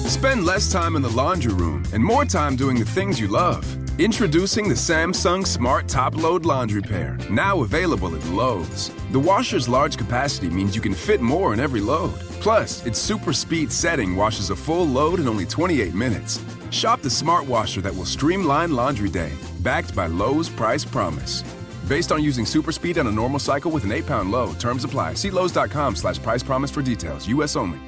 Spend less time in the laundry room and more time doing the things you love. Introducing the Samsung Smart Top Load Laundry Pair, now available at Lowe's. The washer's large capacity means you can fit more in every load. Plus, its super speed setting washes a full load in only 28 minutes. Shop the smart washer that will streamline laundry day, backed by Lowe's Price Promise. Based on using super speed on a normal cycle with an 8-pound load. Terms apply. See Lowe's.com/price promise for details. U.S. only.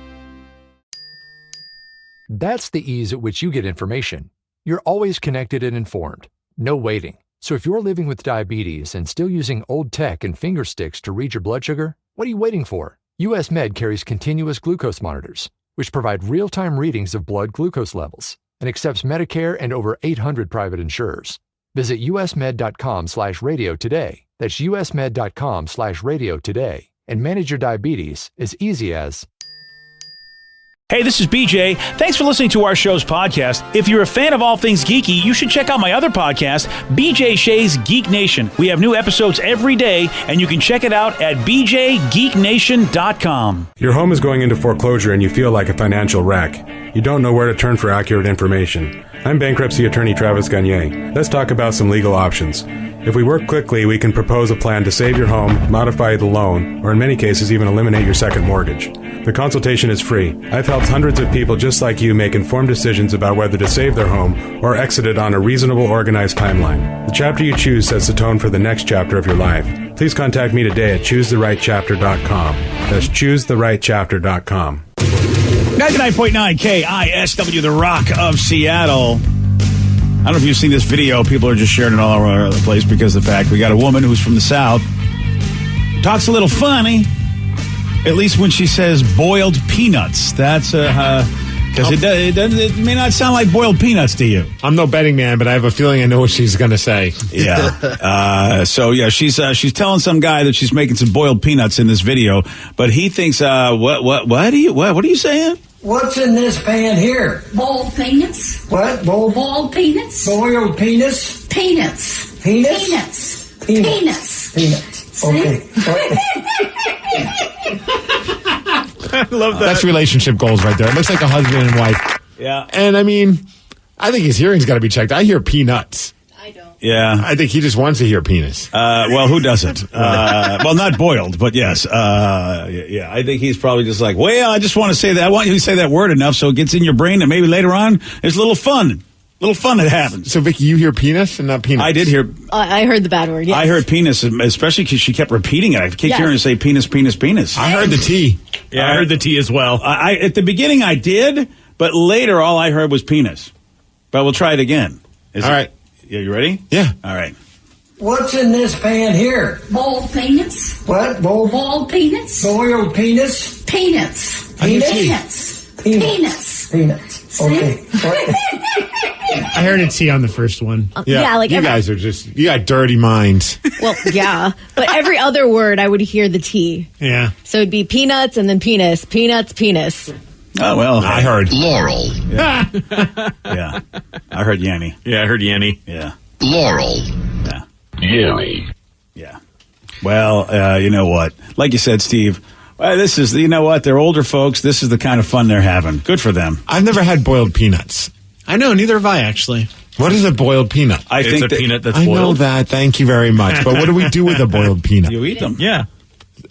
That's the ease at which you get information. You're always connected and informed. No waiting. So if you're living with diabetes and still using old tech and finger sticks to read your blood sugar, what are you waiting for? US Med carries continuous glucose monitors, which provide real-time readings of blood glucose levels and accepts Medicare and over 800 private insurers. Visit usmed.com/radio today. That's usmed.com/radio today and manage your diabetes as easy as... Hey, this is BJ. Thanks for listening to our show's podcast. If you're a fan of all things geeky, you should check out my other podcast, BJ Shea's Geek Nation. We have new episodes every day, and you can check it out at bjgeeknation.com. Your home is going into foreclosure and you feel like a financial wreck. You don't know where to turn for accurate information. I'm bankruptcy attorney Travis Gagne. Let's talk about some legal options. If we work quickly, we can propose a plan to save your home, modify the loan, or in many cases even eliminate your second mortgage. The consultation is free. I've helped hundreds of people just like you make informed decisions about whether to save their home or exit it on a reasonable, organized timeline. The chapter you choose sets the tone for the next chapter of your life. Please contact me today at choosetherightchapter.com. That's choosetherightchapter.com. 99.9 KISW, the Rock of Seattle. I don't know if you've seen this video. People are just sharing it all over the place because of the fact we got a woman who's from the South. Talks a little funny, at least when she says boiled peanuts. That's because it may not sound like boiled peanuts to you. I'm no betting man, but I have a feling I know what she's going to say. Yeah. She's telling some guy that she's making some boiled peanuts in this video, but he thinks, what are you saying? What's in this pan here? Boiled peanuts. What? Boiled peanuts. Boiled penis? Peanuts. Penis? Peanuts. Peanuts. Okay. I love that. That's relationship goals right there. It looks like a husband and wife. Yeah. And I mean, I think his hearing's got to be checked. I hear peanuts. I don't. Yeah. I think he just wants to hear penis. Well, who doesn't? Well, not boiled, but yes. Yeah. I think he's probably just like, well, I just want to say that. I want you to say that word enough so it gets in your brain and maybe later on there's a little fun that happens. So, Vicky, you hear penis and not peanuts? I did hear. I heard the bad word, yes. I heard penis, especially because she kept repeating it. I kept hearing her say penis, penis, penis. I heard the T. Yeah, I heard the T as well. I at the beginning I did, but later all I heard was penis. But we'll try it again. All right. Yeah, you ready? Yeah. All right. What's in this pan here? Boiled peanuts. What? Boiled peanuts. Boiled penis? Peanuts. Penis? Peanuts. Peanuts. Okay. I heard a T on the first one. Yeah, like you guys are you got dirty minds. Well, yeah. But every other word, I would hear the T. Yeah. So it'd be peanuts and then penis. Peanuts, penis. Oh, well. I heard Laurel. Yeah. Yeah. I heard Yanny. Yeah, I heard Yanny. Yeah. Laurel. Yeah. Yanny. Yeah. Well, you know what? Like you said, Steve, this is, you know what? They're older folks. This is the kind of fun they're having. Good for them. I've never had boiled peanuts. I know, neither have I, actually. What is a boiled peanut? It's a peanut that's boiled. I know that. Thank you very much. But what do we do with a boiled peanut? You eat them. Yeah.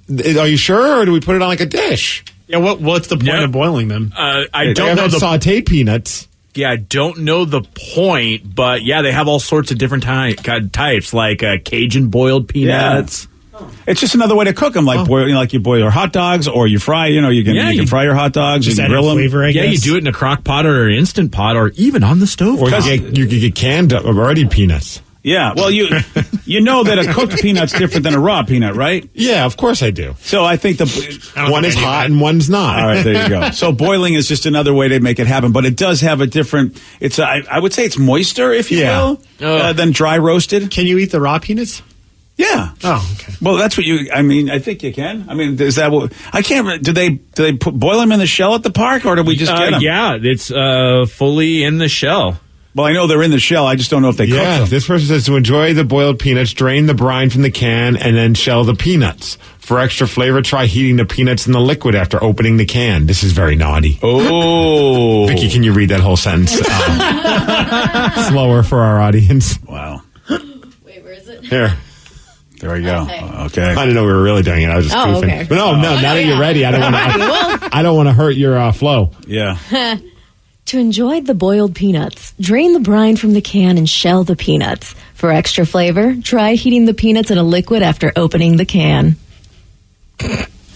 Are you sure, or do we put it on like a dish? Yeah, what's the point of boiling them? I don't know the sauteed peanuts. Yeah, I don't know the point, but yeah, they have all sorts of different types, like Cajun boiled peanuts. Yeah. It's just another way to cook them, like you boil your hot dogs, or you fry. You can fry your hot dogs and grill them. Flavor, I guess. You do it in a crock pot or an instant pot, or even on the stove. Or you could get canned already peanuts. Yeah, well, you know that a cooked peanut's different than a raw peanut, right? Yeah, of course I do. So I think one is hot and one's not. All right, there you go. So boiling is just another way to make it happen, but it does have a different. I would say it's moister, if you will, than dry roasted. Can you eat the raw peanuts? Yeah. Oh, okay. Well, that's what I think you can. I mean, is that what? I can't. Do they boil them in the shell at the park, or do we just get them? Yeah, it's fully in the shell. Well, I know they're in the shell. I just don't know if they cook them. This person says to enjoy the boiled peanuts, drain the brine from the can, and then shell the peanuts. For extra flavor, try heating the peanuts in the liquid after opening the can. This is very naughty. Oh. Vicky, can you read that whole sentence slower for our audience? Wow. Wait, where is it? Here. There we go. Okay. I didn't know we were really doing it. I was just goofing. Okay. But no, now that you're ready, I don't want to hurt your flow. Yeah. To enjoy the boiled peanuts, drain the brine from the can and shell the peanuts. For extra flavor, try heating the peanuts in a liquid after opening the can.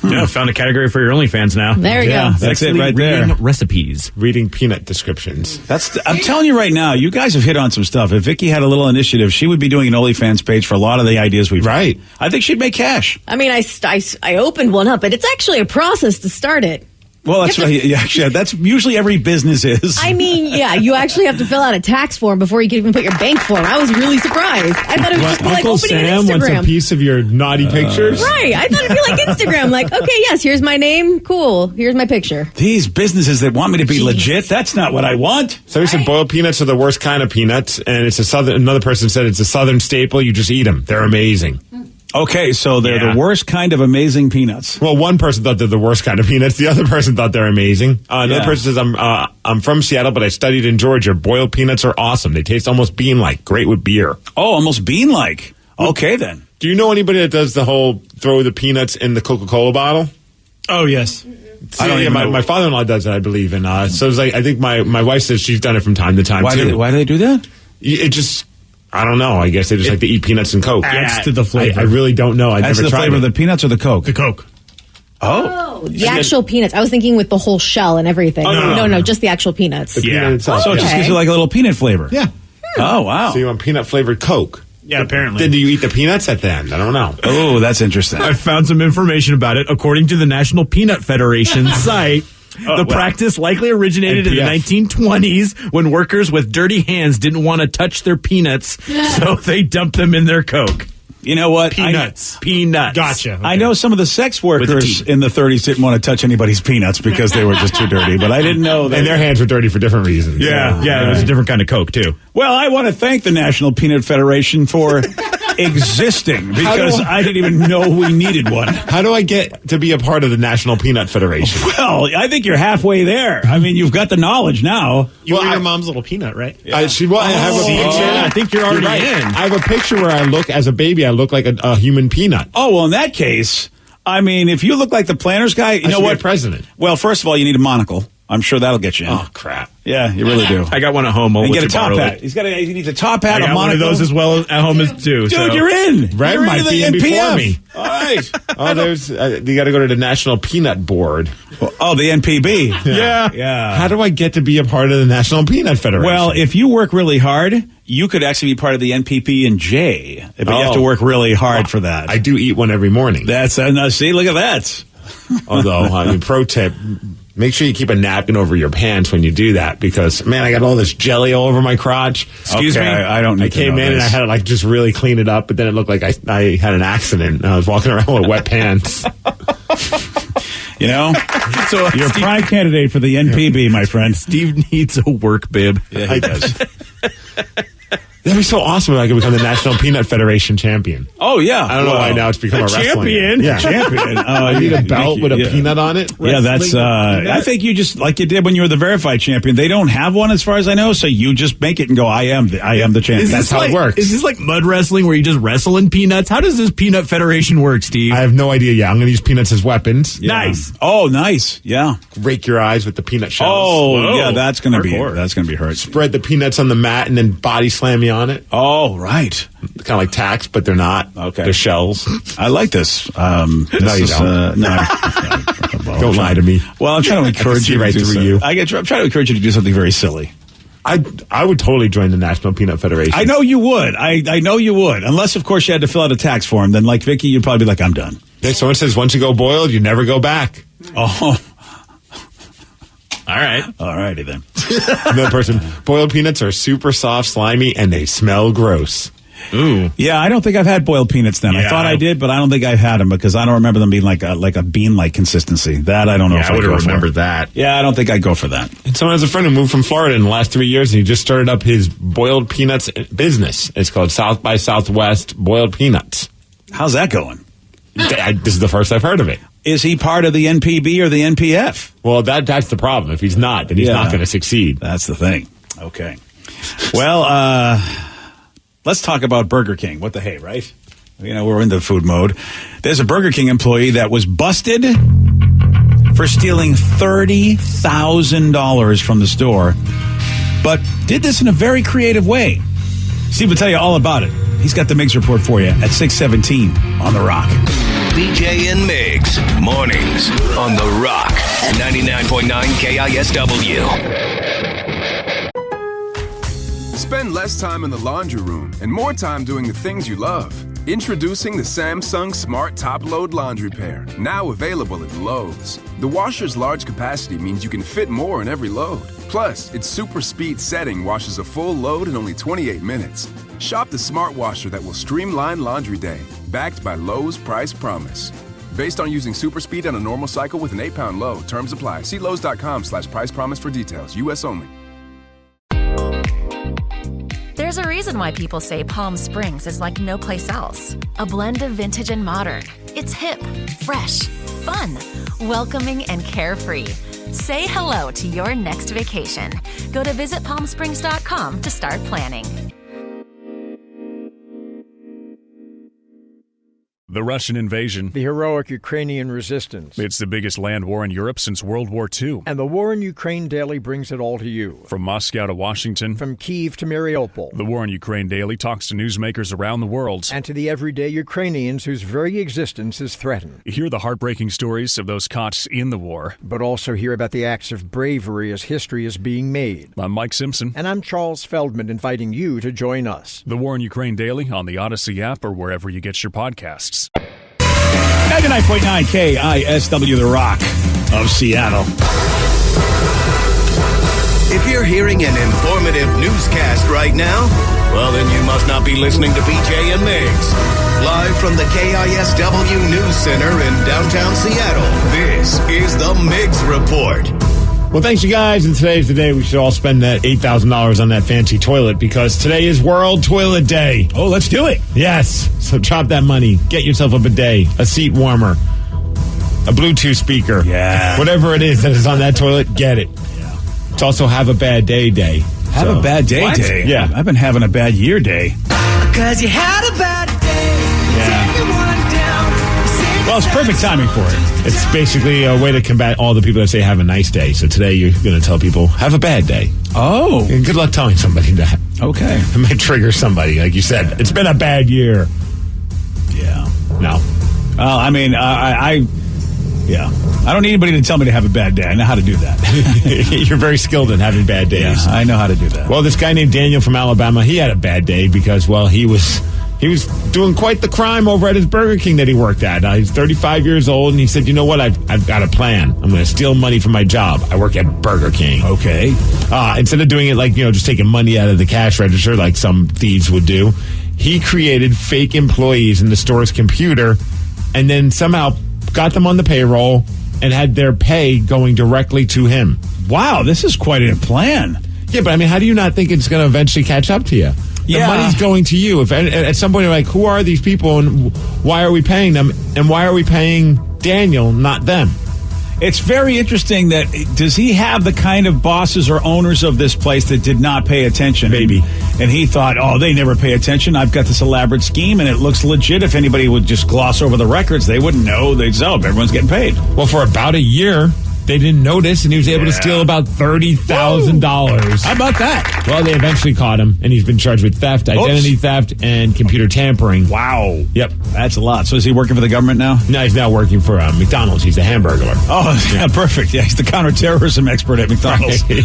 Yeah, found a category for your OnlyFans now. There we go. That's it right reading there. recipes. Reading peanut descriptions. I'm telling you right now, you guys have hit on some stuff. If Vicky had a little initiative, she would be doing an OnlyFans page for a lot of the ideas we've Right. I think she'd make cash. I mean, I opened one up, but it's actually a process to start it. Well, that's right. Yeah, actually, that's usually every business is. I mean, yeah, you actually have to fill out a tax form before you can even put your bank form. I was really surprised. I thought it would just be like Uncle opening Sam an wants a Instagram. piece of your naughty pictures? Right. I thought it'd be like Instagram. Like, okay, yes, here's my name. Cool. Here's my picture. These businesses that want me to be legit, that's not what I want. Somebody said boiled peanuts are the worst kind of peanuts, and it's a southern. Another person said it's a southern staple. You just eat them; they're amazing. Okay, so they're the worst kind of amazing peanuts. Well, one person thought they're the worst kind of peanuts. The other person thought they're amazing. Another person says, I'm from Seattle, but I studied in Georgia. Boiled peanuts are awesome. They taste almost bean-like. Great with beer. Oh, almost bean-like. Okay, then. Do you know anybody that does the whole throw the peanuts in the Coca-Cola bottle? Oh, yes. I don't even know. My father-in-law does it, I believe. And so it's like, I think my wife says she's done it from time to time, too. Why do they do that? It just... I don't know. I guess they just like to eat peanuts and Coke. Adds to the flavor. I really don't know. I've That's never the tried flavor it. of the peanuts or the Coke? The Coke. Oh, the actual peanuts. I was thinking with the whole shell and everything. No, just the actual peanuts. The peanut itself. So it just gives you like a little peanut flavor. Yeah. Oh, wow. So you want peanut-flavored Coke. Yeah, apparently. Then do you eat the peanuts at the end? I don't know. Oh, that's interesting. I found some information about it. According to the National Peanut Federation site, practice likely originated in the 1920s when workers with dirty hands didn't want to touch their peanuts, so they dumped them in their Coke. You know what? Peanuts. Gotcha. Okay. I know some of the sex workers in the 30s didn't want to touch anybody's peanuts because they were just too dirty, but I didn't know that. And their hands were dirty for different reasons. Yeah, it was a different kind of Coke, too. Well, I want to thank the National Peanut Federation for existing because I didn't even know we needed one. How do I get to be a part of the National Peanut Federation? Well, I think you're halfway there. I mean, you've got the knowledge now. You were your mom's little peanut, right? I have a picture. I think you're already in. I have a picture where I look, as a baby, I look like a human peanut. Oh, well, in that case, I mean, if you look like the planners guy, you know what? President. Well, first of all, you need a monocle. I'm sure that'll get you in. Oh, crap. Yeah, you really do. I got one at home. And get a top hat. He needs a top hat, I got a monocle. one of those as well at home as too. Dude, you're in. Red You're might into be the in before NPF. me. All right. Oh, there's. You got to go to the National Peanut Board. Oh, the NPB. Yeah. How do I get to be a part of the National Peanut Federation? Well, if you work really hard, you could actually be part of the NPP and J. But you have to work really hard for that. I do eat one every morning. That's see, look at that. Although, I mean, pro tip. Make sure you keep a napkin over your pants when you do that because, man, I got all this jelly all over my crotch. Excuse me? I don't need I came to know in and I had to, like, just really clean it up, but then it looked like I had an accident. And I was walking around with wet pants. You know? So you're a prime candidate for the NPB, my friend. Steve needs a work bib. Yeah, he does. That'd be so awesome if I could become the National Peanut Federation champion. Oh, yeah. I don't know why now it's become a wrestling. Champion? Yeah. Champion. I need a belt with a peanut on it. Yeah, that's, I think you just, like you did when you were the verified champion, they don't have one as far as I know, so you just make it and go, I am the champion. That's how it works. Is this like mud wrestling where you just wrestle in peanuts? How does this peanut federation work, Steve? I have no idea. Yeah, I'm going to use peanuts as weapons. Yeah. Nice. Oh, nice. Yeah. Rake your eyes with the peanut shells. Oh, Whoa. yeah, that's going to be Hardcore. hurt. Spread the peanuts on the mat and then body slam me on it. Oh, right. Kind of like tacks, but they're not. Okay. They're shells. I like this. No, you don't. No. Don't lie to me. Well, I'm trying to encourage you right to do through you. I'm trying to encourage you to do something very silly. I would totally join the National Peanut Federation. I know you would. I know you would. Unless, of course, you had to fill out a tax form. Then, like Vicky, you'd probably be like, I'm done. Hey, someone says once you go boiled, you never go back. Oh. All right. All righty then. Another person, boiled peanuts are super soft, slimy, and they smell gross. Ooh. Yeah, I don't think I've had boiled peanuts then. I thought I did, but I don't think I've had them because I don't remember them being like a bean-like consistency. That I don't know if I would I'd have go remembered for. that. Yeah, I don't think I'd go for that. And someone has a friend who moved from Florida in the last 3 years, and he just started up his boiled peanuts business. It's called South by Southwest Boiled Peanuts. How's that going? This is the first I've heard of it. Is he part of the NPB or the NPF? Well, that's the problem. If he's not, then he's not going to succeed. That's the thing. Okay. Well, let's talk about Burger King. What the hey, right? You know, we're in the food mode. There's a Burger King employee that was busted for stealing $30,000 from the store, but did this in a very creative way. Steve will tell you all about it. He's got the Miggs report for you at 6:17 on The Rock. BJ and Miggs, mornings on The Rock, 99.9 KISW. Spend less time in the laundry room and more time doing the things you love. Introducing the Samsung Smart Top Load Laundry Pair, now available at Lowe's. The washer's large capacity means you can fit more in every load. Plus, its super speed setting washes a full load in only 28 minutes. Shop the smart washer that will streamline laundry day, backed by Lowe's Price Promise. Based on using super speed on a normal cycle with an 8-pound load, terms apply. See Lowe's.com/price promise for details. U.S. only. There's a reason why people say Palm Springs is like no place else. A blend of vintage and modern. It's hip, fresh, fun, welcoming, and carefree. Say hello to your next vacation. Go to visitpalmsprings.com to start planning. The Russian invasion. The heroic Ukrainian resistance. It's the biggest land war in Europe since World War II. And the War in Ukraine Daily brings it all to you. From Moscow to Washington. From Kyiv to Mariupol. The War in Ukraine Daily talks to newsmakers around the world. And to the everyday Ukrainians whose very existence is threatened. You hear the heartbreaking stories of those caught in the war. But also hear about the acts of bravery as history is being made. I'm Mike Simpson. And I'm Charles Feldman, inviting you to join us. The War in Ukraine Daily on the Odyssey app or wherever you get your podcasts. 99.9 KISW, The Rock of Seattle. If you're hearing an informative newscast right now, well, then you must not be listening to BJ and Miggs. Live from the KISW News Center in downtown Seattle, this is the Miggs Report. Well, thanks, you guys. And today's the day we should all spend that $8,000 on that fancy toilet because today is World Toilet Day. Oh, let's do it. Yes. So drop that money. Get yourself a bidet, a seat warmer, a Bluetooth speaker. Yeah. Whatever it is that is on that toilet, get it. Yeah. It's also Have a Bad Day Day. Have a bad day day? Yeah. I've been having a bad year day. Because you had a bad day. Yeah. Well, it's perfect timing for it. It's basically a way to combat all the people that say have a nice day. So today you're going to tell people, have a bad day. Oh. And good luck telling somebody that. Okay. It might trigger somebody. Like you said, it's been a bad year. Yeah. No. I mean, I don't need anybody to tell me to have a bad day. I know how to do that. You're very skilled in having bad days. Yeah, I know how to do that. Well, this guy named Daniel from Alabama, he had a bad day because, well, he was doing quite the crime over at his Burger King that he worked at. He's 35 years old, and he said, you know what, I've got a plan. I'm going to steal money from my job. I work at Burger King. Okay. Instead of doing it like, just taking money out of the cash register like some thieves would do, he created fake employees in the store's computer and then somehow got them on the payroll and had their pay going directly to him. Wow, this is quite a plan. Yeah, but I mean, how do you not think it's going to eventually catch up to you? The money's going to you. If at some point you're like, who are these people and why are we paying them? And why are we paying Daniel, not them? It's very interesting that, does he have the kind of bosses or owners of this place that did not pay attention? Maybe. And he thought, they never pay attention. I've got this elaborate scheme and it looks legit. If anybody would just gloss over the records, they wouldn't know. They'd say, everyone's getting paid. Well, for about a year, they didn't notice, and he was able to steal about $30,000. How about that? Well, they eventually caught him, and he's been charged with theft, identity theft, and computer tampering. Wow. Yep. That's a lot. So is he working for the government now? No, he's now working for McDonald's. He's a hamburglar. Oh, yeah, perfect. Yeah, he's the counterterrorism expert at McDonald's. Right.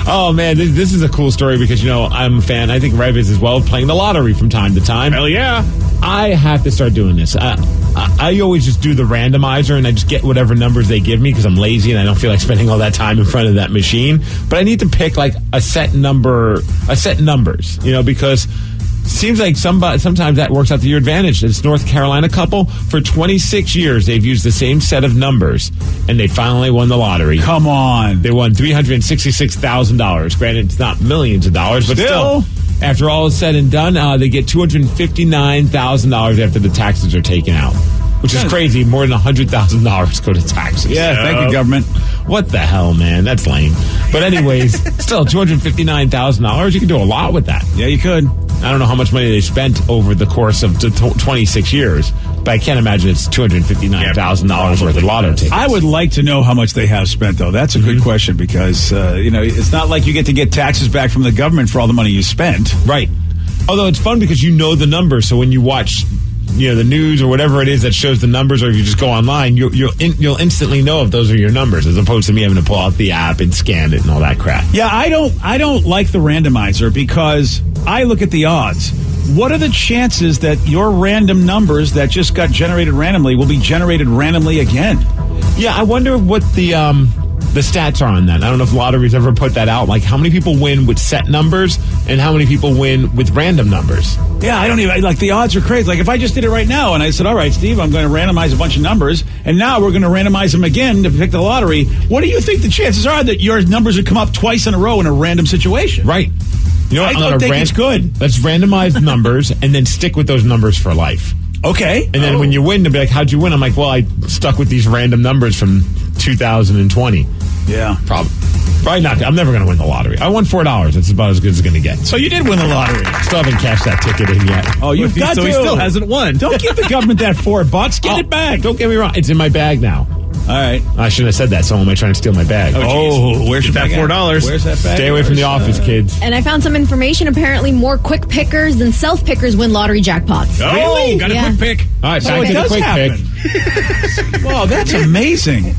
Oh, man, this is a cool story because, I'm a fan. I think Rev is as well, playing the lottery from time to time. Hell yeah. I have to start doing this. I always just do the randomizer, and I just get whatever numbers they give me because I'm lazy and I don't feel like spending all that time in front of that machine. But I need to pick like a set numbers, because Seems like sometimes that works out to your advantage. This North Carolina couple, for 26 years, they've used the same set of numbers, and they finally won the lottery. Come on. They won $366,000. Granted, it's not millions of dollars, but still, after all is said and done, they get $259,000 after the taxes are taken out, which is crazy. More than $100,000 go to taxes. Yeah, thank you, government. What the hell, man? That's lame. But anyways, still, $259,000. You can do a lot with that. Yeah, you could. I don't know how much money they spent over the course of 26 years, but I can't imagine it's $259,000 worth of lotto tickets. I would like to know how much they have spent, though. That's a good question because, it's not like you get to get taxes back from the government for all the money you spent. Right. Although it's fun because you know the numbers, so when you watch the news or whatever it is that shows the numbers, or if you just go online, you'll instantly know if those are your numbers, as opposed to me having to pull out the app and scan it and all that crap. Yeah, I don't like the randomizer because I look at the odds. What are the chances that your random numbers that just got generated randomly will be generated randomly again? Yeah, I wonder what the stats are on that. I don't know if lotteries ever put that out. Like, how many people win with set numbers and how many people win with random numbers? Yeah, I don't even, like, the odds are crazy. Like, if I just did it right now and I said, all right, Steve, I'm going to randomize a bunch of numbers, and now we're going to randomize them again to pick the lottery, what do you think the chances are that your numbers would come up twice in a row in a random situation? Right. You know, I don't think it's good. Let's randomize numbers and then stick with those numbers for life. Okay. And then when you win, they'll be like, how'd you win? I'm like, well, I stuck with these random numbers from 2020. Yeah. Probably not. I'm never going to win the lottery. I won $4. That's about as good as it's going to get. So you did win the lottery. Still haven't cashed that ticket in yet. Oh, you've got to. So he still hasn't won. Don't give the government that $4. Get it back. Don't get me wrong. It's in my bag now. All right. I shouldn't have said that. Someone might try to steal my bag. Oh, where's that $4? Where's that bag? Stay away from the office, kids. And I found some information. Apparently, more quick pickers than self pickers win lottery jackpots. Oh, really? Got a quick pick. All right, back to the quick pick. Wow, that's amazing.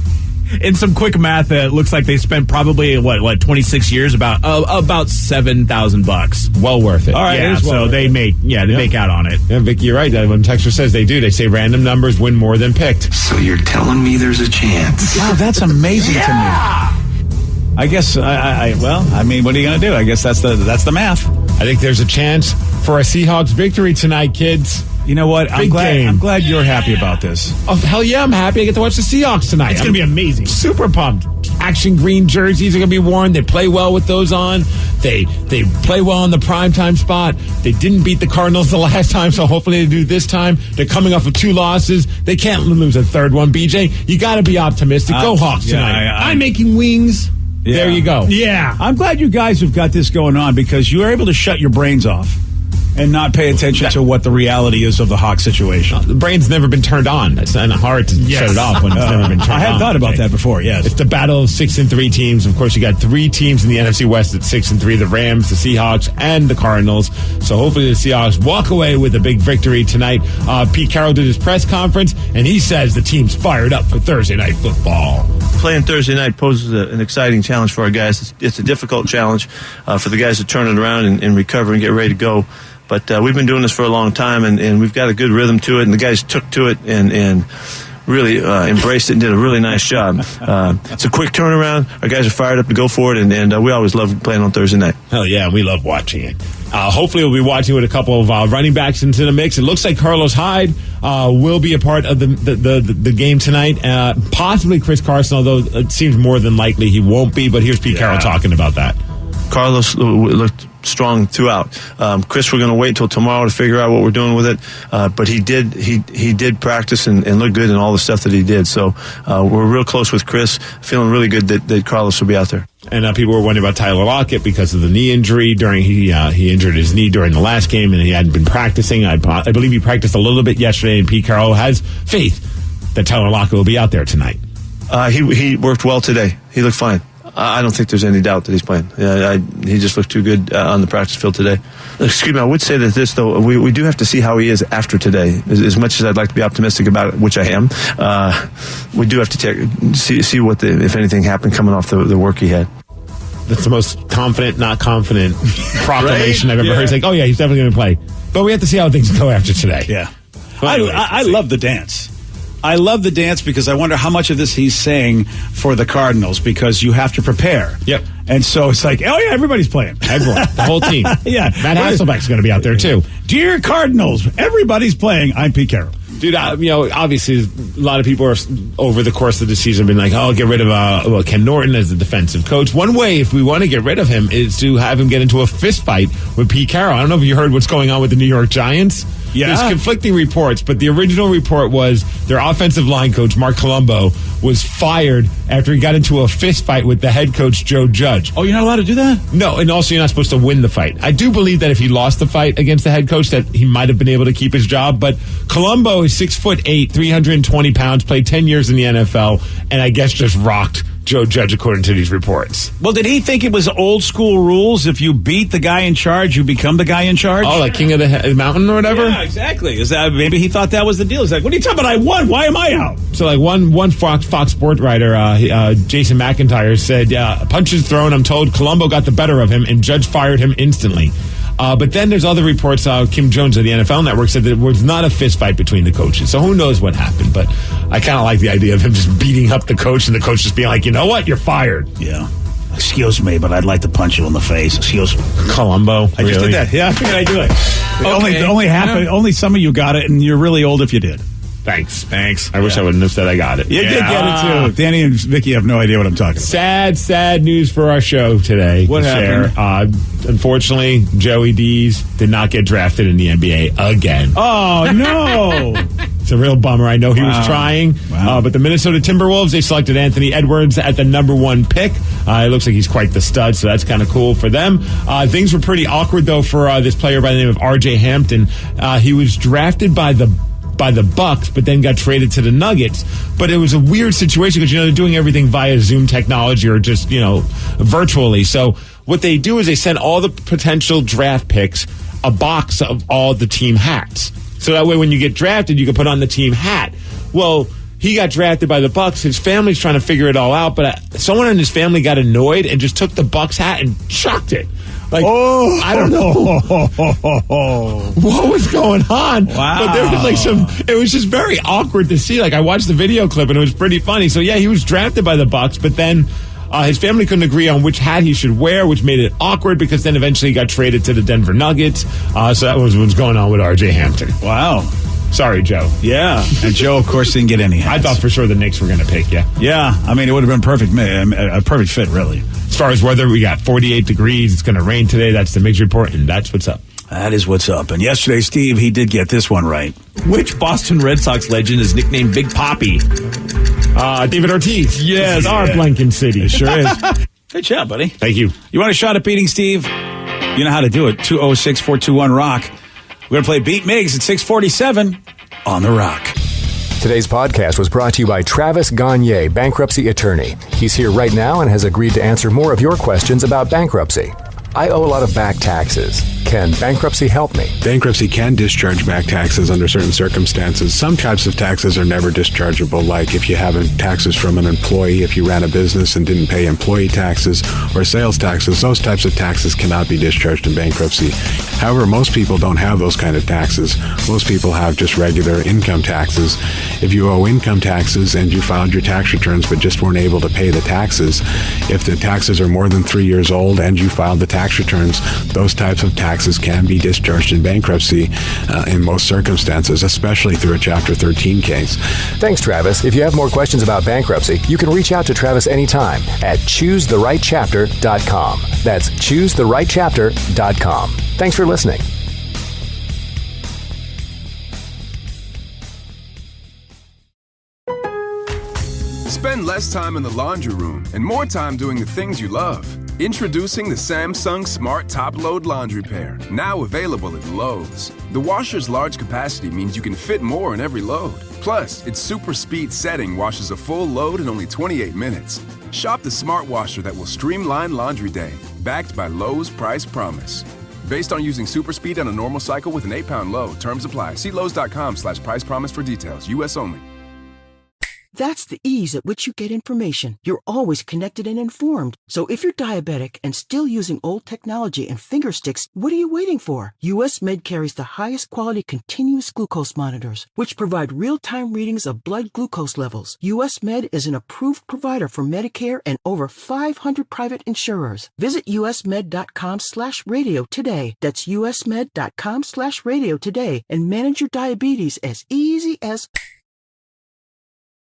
In some quick math, it looks like they spent probably 26 years, about $7,000. Well worth it. All right, yeah, so they make out on it. Yeah, Vicky, you're right. When Texter says they do, they say random numbers win more than picked. So you're telling me there's a chance? Wow, that's amazing to me. I guess what are you going to do? I guess that's the math. I think there's a chance for a Seahawks victory tonight, kids. You know what? I'm glad you're happy about this. Oh, hell yeah, I'm happy. I get to watch the Seahawks tonight. It's going to be amazing. Super pumped. Action green jerseys are going to be worn. They play well with those on. They play well in the primetime spot. They didn't beat the Cardinals the last time, so hopefully they do this time. They're coming off of 2 losses. They can't lose a third one, BJ. You got to be optimistic. Go Hawks tonight. I'm making wings. Yeah. There you go. Yeah. I'm glad you guys have got this going on because you are able to shut your brains off and not pay attention to what the reality is of the Hawk situation. The brain's never been turned on. It's kind of hard to shut it off when it's never been turned on. I had thought about that before, yes. It's the battle of 6-3 teams. Of course, you got 3 teams in the NFC West at 6-3, the Rams, the Seahawks, and the Cardinals. So hopefully the Seahawks walk away with a big victory tonight. Pete Carroll did his press conference, and he says the team's fired up for Thursday Night Football. Playing Thursday night poses an exciting challenge for our guys. It's a difficult challenge for the guys to turn it around and recover and get ready to go. But we've been doing this for a long time, and we've got a good rhythm to it, and the guys took to it and really embraced it and did a really nice job. It's a quick turnaround. Our guys are fired up to go for it, and we always love playing on Thursday night. Hell yeah, we love watching it. Hopefully we'll be watching with a couple of running backs into the mix. It looks like Carlos Hyde will be a part of the game tonight. Possibly Chris Carson, although it seems more than likely he won't be. But here's Pete Carroll talking about that. Carlos looked strong throughout. Chris, we're going to wait until tomorrow to figure out what we're doing with it. But he did practice and look good in all the stuff that he did. So we're real close with Chris. Feeling really good that Carlos will be out there. And people were wondering about Tyler Lockett because of the knee injury. He injured his knee during the last game, and he hadn't been practicing. I believe he practiced a little bit yesterday, and Pete Carroll has faith that Tyler Lockett will be out there tonight. He worked well today. He looked fine. I don't think there's any doubt that he's playing. He just looked too good on the practice field today. Excuse me, I would say that this, though, we do have to see how he is after today. As much as I'd like to be optimistic about it, which I am, we do have to see what, if anything, happened coming off the work he had. That's the most confident, not confident proclamation I've ever heard. It's like, oh, yeah, he's definitely going to play. But we have to see how things go after today. Yeah. I love the dance. I love the dance because I wonder how much of this he's saying for the Cardinals because you have to prepare. Yep. And so it's like, oh, yeah, everybody's playing. Everyone, the whole team. Yeah. Matt Hasselbeck's going to be out there, too. Dear Cardinals, everybody's playing. I'm Pete Carroll. Dude, obviously, a lot of people are over the course of the season been like, "Oh, get rid of Ken Norton as the defensive coach." One way, if we want to get rid of him, is to have him get into a fist fight with Pete Carroll. I don't know if you heard what's going on with the New York Giants. Yeah. There's conflicting reports, but the original report was their offensive line coach, Mark Colombo, was fired after he got into a fist fight with the head coach, Joe Judge. Oh, you're not allowed to do that? No, and also you're not supposed to win the fight. I do believe that if he lost the fight against the head coach, that he might have been able to keep his job, but Colombo is 6'8", 320 pounds, played 10 years in the NFL, and I guess just rocked Joe Judge, according to these reports. Well, did he think it was old school rules? If you beat the guy in charge, you become the guy in charge? Oh, like King of the Mountain or whatever? Yeah, exactly. Is that maybe he thought that was the deal? He's like, what are you talking about? I won. Why am I out? So, like, one Fox sport writer, Jason McIntyre, said, punches thrown, I'm told Colombo got the better of him, and Judge fired him instantly. But then there's other reports. Kim Jones of the NFL Network said that it was not a fist fight between the coaches. So who knows what happened? But I kind of like the idea of him just beating up the coach and the coach just being like, you know what? You're fired. Yeah. Excuse me, but I'd like to punch you in the face. Excuse me. Colombo. I just did that. Yeah, I figured I'd do it. Okay. Only some of you got it, and you're really old if you did. Thanks. I wish I wouldn't have said I got it. You did get it, too. Danny and Vicky have no idea what I'm talking about. Sad news for our show today. What happened? Unfortunately, Joey Dees did not get drafted in the NBA again. Oh, no. It's a real bummer. I know he was trying. Wow. But the Minnesota Timberwolves, they selected Anthony Edwards at the number 1 pick. It looks like he's quite the stud, so that's kind of cool for them. Things were pretty awkward, though, for this player by the name of R.J. Hampton. He was drafted by the Bucks, but then got traded to the Nuggets. But it was a weird situation because, they're doing everything via Zoom technology or just, virtually. So what they do is they send all the potential draft picks a box of all the team hats. So that way when you get drafted, you can put on the team hat. Well, he got drafted by the Bucks. His family's trying to figure it all out, but someone in his family got annoyed and just took the Bucks hat and chucked it. I don't know what was going on. Wow. But there was it was just very awkward to see. I watched the video clip and it was pretty funny. So yeah, he was drafted by the Bucks, but then his family couldn't agree on which hat he should wear, which made it awkward because then eventually he got traded to the Denver Nuggets. So that was what's going on with R.J. Hampton. Wow. Sorry, Joe. Yeah. And Joe, of course, didn't get any hats. I thought for sure the Knicks were going to pick you. Yeah. I mean, it would have been a perfect fit, really. As far as weather, we got 48 degrees. It's going to rain today. That's the Mix Report, and that's what's up. That is what's up. And yesterday, Steve, he did get this one right. Which Boston Red Sox legend is nicknamed Big Poppy? David Ortiz. Yes. Our Blanken City. It sure is. Good job, buddy. Thank you. You want a shot at beating Steve? You know how to do it. 206-421-ROCK. We're going to play Beat Miggs at 647 on The Rock. Today's podcast was brought to you by Travis Gagne, bankruptcy attorney. He's here right now and has agreed to answer more of your questions about bankruptcy. I owe a lot of back taxes. Can bankruptcy help me? Bankruptcy can discharge back taxes under certain circumstances. Some types of taxes are never dischargeable, like if you have taxes from an employee, if you ran a business and didn't pay employee taxes or sales taxes. Those types of taxes cannot be discharged in bankruptcy. However, most people don't have those kind of taxes. Most people have just regular income taxes. If you owe income taxes and you filed your tax returns but just weren't able to pay the taxes, if the taxes are more than 3 years old and you filed the tax returns, those types of taxes can be discharged in bankruptcy in most circumstances, especially through a Chapter 13 case. Thanks, Travis. If you have more questions about bankruptcy, you can reach out to Travis anytime at ChooseTheRightChapter.com. That's ChooseTheRightChapter.com. Thanks for listening. Spend less time in the laundry room and more time doing the things you love. Introducing the Samsung Smart Top Load Laundry Pair, now available at Lowe's. The washer's large capacity means you can fit more in every load. Plus, its super speed setting washes a full load in only 28 minutes. Shop the smart washer that will streamline laundry day, backed by Lowe's Price Promise. Based on using super speed on a normal cycle with an 8-pound load, terms apply. See Lowe's.com/price promise for details. U.S. only. That's the ease at which you get information. You're always connected and informed. So if you're diabetic and still using old technology and finger sticks, what are you waiting for? US Med carries the highest quality continuous glucose monitors, which provide real-time readings of blood glucose levels. US Med is an approved provider for Medicare and over 500 private insurers. Visit usmed.com/radio today. That's usmed.com/radio today and manage your diabetes as easy as